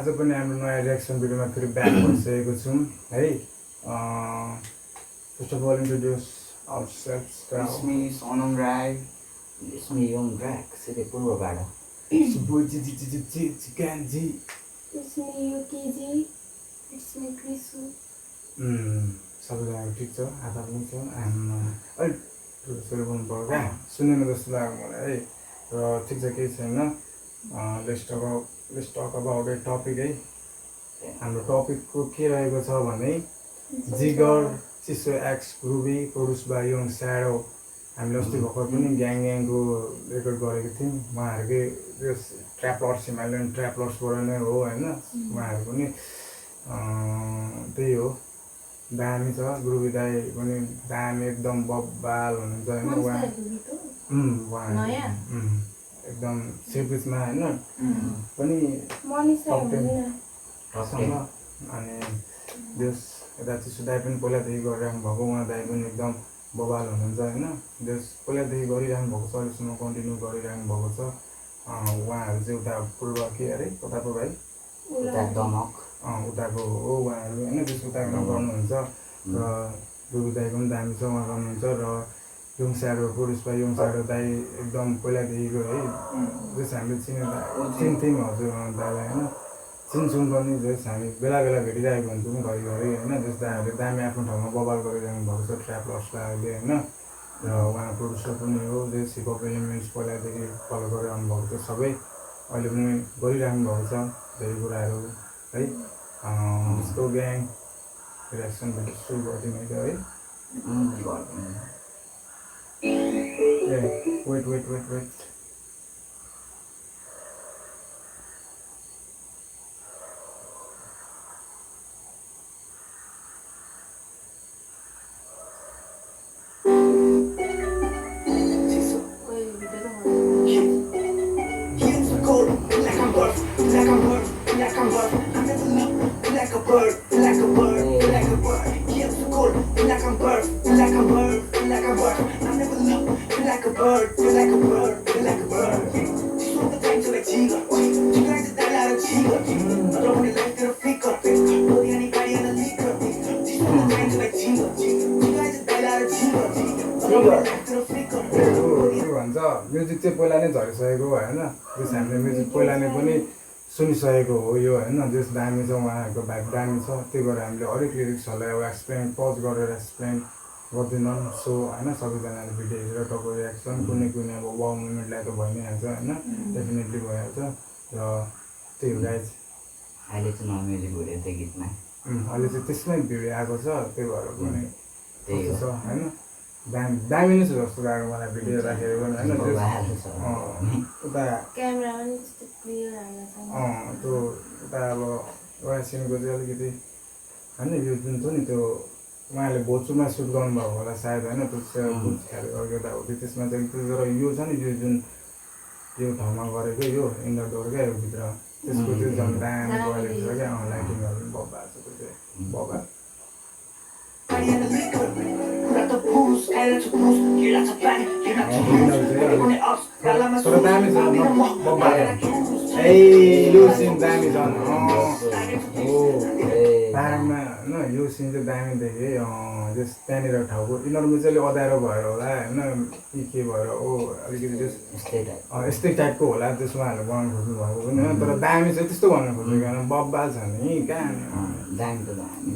आज पनि हाम्रो नयाँ रिएक्सन भिडियोमा फेरि ब्याक भइसकेको छौँ है first of all introduce ourselves It's me, Sonam Rai. It's me, Young Drag. City Purvabada. Chicken जी It's me, Yuki. It's me, Krisu. सबैजना ठिक छ आधा पनि छ अलिक सुरु गर्नु पर्यो क्या सुनेन जस्तो लाग्यो मलाई है र ठिक छ केही छैन let's talk about a topic है हाम्रो टपिकको के रहेको छ भने Jigar Chiso X groovy produce by Young Shadow हामीले अस्ति भर्खर पनि ग्याङको रेकर्ड गरेको थियौँ उहाँहरूकै त्यो ट्र्यापलर्स हिमालयन ट्र्यापलर्सबाट नै हो होइन उहाँहरू पनि त्यही हो दामी छ ग्रुभी दाई पनि दामी एकदम बब्बाल हुनुहुन्छ होइन उहाँ एकदम सेपिसमा होइन पनि टप 10 अनि देश यता चिसो दाई पनि पहिलादेखि गरिराख्नु भएको उहाँ दाई पनि एकदम बबाल हुनुहुन्छ होइन देश पहिलादेखि गरिराख्नु भएको छ अहिलेसम्म कन्टिन्यू गरिराख्नु भएको छ उहाँहरू चाहिँ उता पूर्व के अरे कताको भाइ दमक उताको हो उहाँहरू होइन त्यस उताको गर्नुहुन्छ र गुरु दाईको पनि दामी छ उहाँ गर्नुहुन्छ र young shadow produce by Young shadow दाई एकदम पहिलादेखिको है जस हामीले चिन्थ्यौँ हजुर दाईलाई होइन चिन्छौँ पनि जस हामी बेला बेला भेटिरहेको हुन्छौँ घरिघरि होइन जस दाईहरूले दामी आफ्नो ठाउँमा बबाल गरिरहनु भएको छ ट्र्यापलर्सलाई अहिले होइन र उहाँ प्रोड्युसर पनि हो जस हिपहप एलिमेन्ट्स पहिलादेखि फलो गरिरहनु भएको छ सबै अहिले पनि गरिराख्नु भएको छ धेरै कुराहरू है उसको ग्याङ रिएक्सन भिडियो सुरु गरिदिनु है वेट भन्छ म्युजिक चाहिँ पहिला नै झरिसकेको होइन त्यस हामीले म्युजिक पहिला नै पनि सुनिसकेको हो यो होइन जस दामी छ उहाँहरूको भाइब दामी छ त्यही भएर हामीले हरेक लिरिक्सहरूलाई अब एक्सप्लेन पज गरेर एक्सप्लेन गर्दैनौँ सो होइन सबैजनाले भिडियो हेरेर टक्क रिएक्सन कुनै अब वाउ मुभमेन्टलाई त भइ नै हाल्छ होइन डेफिनेटली भइहाल्छ र त्यही हो गाइज अहिले चाहिँ म्युजिक हुँदै थियो गीतमा अहिले चाहिँ त्यसमै भिडियो आएको छ त्यही भएर पनि त्यही छ होइन दामी नै छ जस्तो लाग्यो मलाई भिडियो राखेर पनि होइन उता क्यामेरा पनि त्यस्तो क्लियर आएको छ त्यो उता अब वासिनको चाहिँ अलिकति होइन यो जुन छ नि त्यो उहाँले भोजुमा सुट गर्नुभएको होला सायद होइन त्यो भोज खाले एउटा हो त्यो त्यसमा चाहिँ तर यो छ नि यो जुन यो ठाउँमा गरेको यो इन्डोर डोर क्या यो भित्र त्यसको त्यो झन् दामी क्वालिटी छ क्या लाइटिङहरू पनि बब्बा छ त्यो चाहिँ बब्बा तर दामी छ बब्बा ए यो सिन दामी छ पाहाडमा होइन यो सिन चाहिँ दामी देखेँ जस त्यहाँनिर ठाउँको यिनीहरूमा चाहिँ अलिक अँध्यारो भएर होला होइन के भएर अलिकति यस्तै टाइपको होला त्यसमा उहाँहरूले बनाउनु खोज्नु भएको पनि होइन तर दामी चाहिँ त्यस्तो भन्नु खोजेको होइन बब्बा छ नि कहाँ दामी त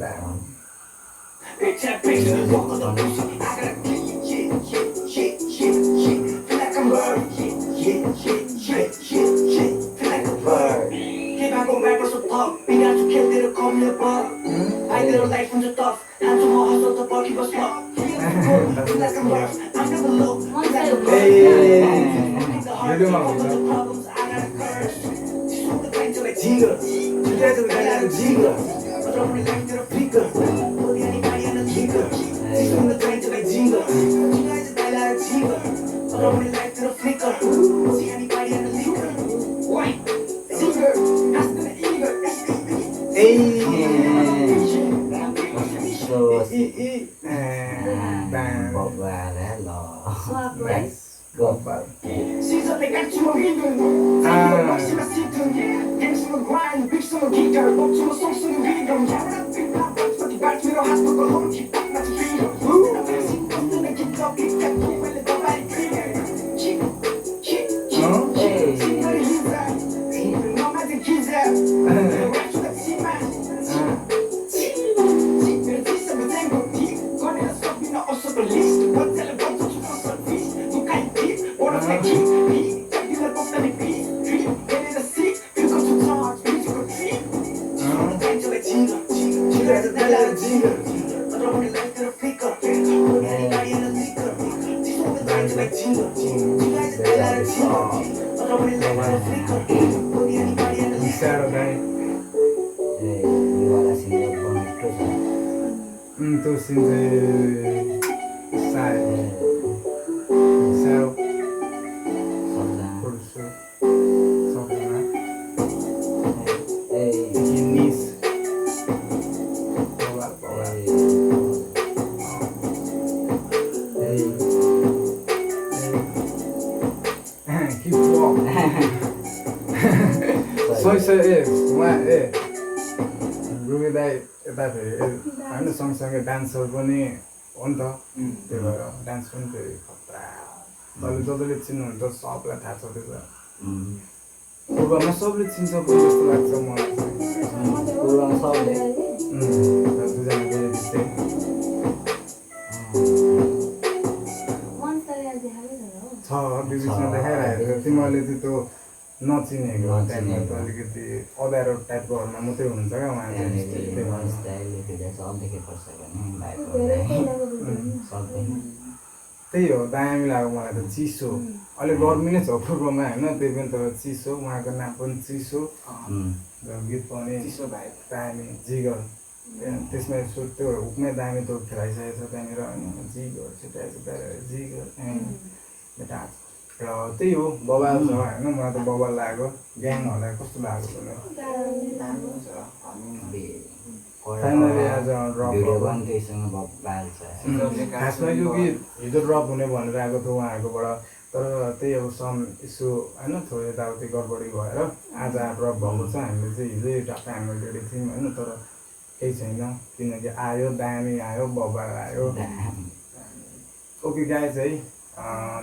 दामी Swap, right? Go. बब्बाल 시선을 갖추어 위는 아. 막심한 시든 갱수는 과인 빅수는 기절 멈추고 송수는 위험 야자 빅밥 빡빡이 발트로 핫도그 홈티 빡나지 위험 당신 겉으로 기껏 빅탑 꿈을 더 많이 크게 어? 신나는 인사 너만든 기자 랩수가 심한 지금 뒤섞여 된거 딥 꺼내라 소비 너 없어도 리스트 호텔을 먼저 주었어 피스 누가 이 딥 오락내 딥 자기를 뽑다니 피 얘네가 씨 그거 좋다 뮤직을 피 단절에 징글 징글에서 달라는 징글 어려운 라이트를 피커 우리 나이에는 리커 뒤속에 단절에 징글 징글에서 달라는 징글 어려운 라이트를 피커 우리 나이에는 리커 Saturday ये वाला सिंगर बनेको छ त्यो सिन चाहिँ सायद Saturday सबजना producer सबजना ए Eunice बब्बाल बब्बाल Keep walk सही उहाँ रुबी दाई यता फेरि होइन सँगसँगै डान्सर पनि हो नि त त्यही भएर डान्स पनि फेरि खतरा तपाईँले जसले चिन्नुहुन्छ सबलाई थाहा छ त्यो त पूर्वमा सबले चिन्छ पनि जस्तो लाग्छ मलाई चाहिँ पूर्वमा सबले दुईजना गए त्यस्तै छ त्यो बिचमा देखाइरहेको थियो तिमीहरूले चाहिँ त्यो नचिनेको टाइपमा त अलिकति अँध्यारो टाइपको घरमा मात्रै हुनुहुन्छ क्या उहाँ चाहिँ त्यही भएर स्टाइलले खिचेको छ अब देखेपर्छ भने भाइको सक्दैन त्यही हो दामी लाग्यो मलाई त चिसो अलिक गर्मी नै छ पूर्वमा होइन त्यही पनि तर चिसो उहाँको नाम पनि चिसो र गीत पनि चिसो भाइ दामी जिगर त्यसमा यसो त्यो हुकमै दामी त्यो खेलाइसकेको छ त्यहाँनिर होइन जिगर छिटाएछ जिगर बेटा र त्यही हो बबाल छ होइन मलाई त बबाल लाग्यो ग्याङहरूलाई कस्तो लाग्यो फाइनली आज ड्रप भिडियो पनि त्यहीसँग बाल छ खासमा यो गीत हिजो ड्रप हुने भनेर आएको थियो उहाँहरूकोबाट तर त्यही अब सम इस्यु होइन थोरै यताउति गडबडी भएर आज ड्रप भएको छ हामीले चाहिँ हिजै टक्कै हामीले रेडी थियौँ होइन तर केही छैन किनकि आयो दामी आयो बबाल आयो ओके गाइज है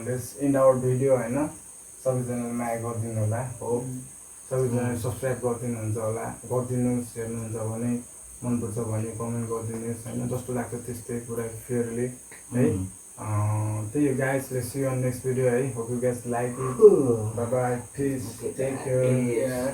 लेट्स इन्ड आवर भिडियो होइन सबैजनाले माया गरिदिनु होला हो सबैजनाले सब्सक्राइब गरिदिनुहुन्छ होला गरिदिनुहोस् हेर्नुहुन्छ भने मनपर्छ भने कमेन्ट गरिदिनुहोस् होइन जस्तो लाग्छ त्यस्तै पुरा फेयरली है त्यही हो guys let's see you on next video है hope you guys like it bye bye please take care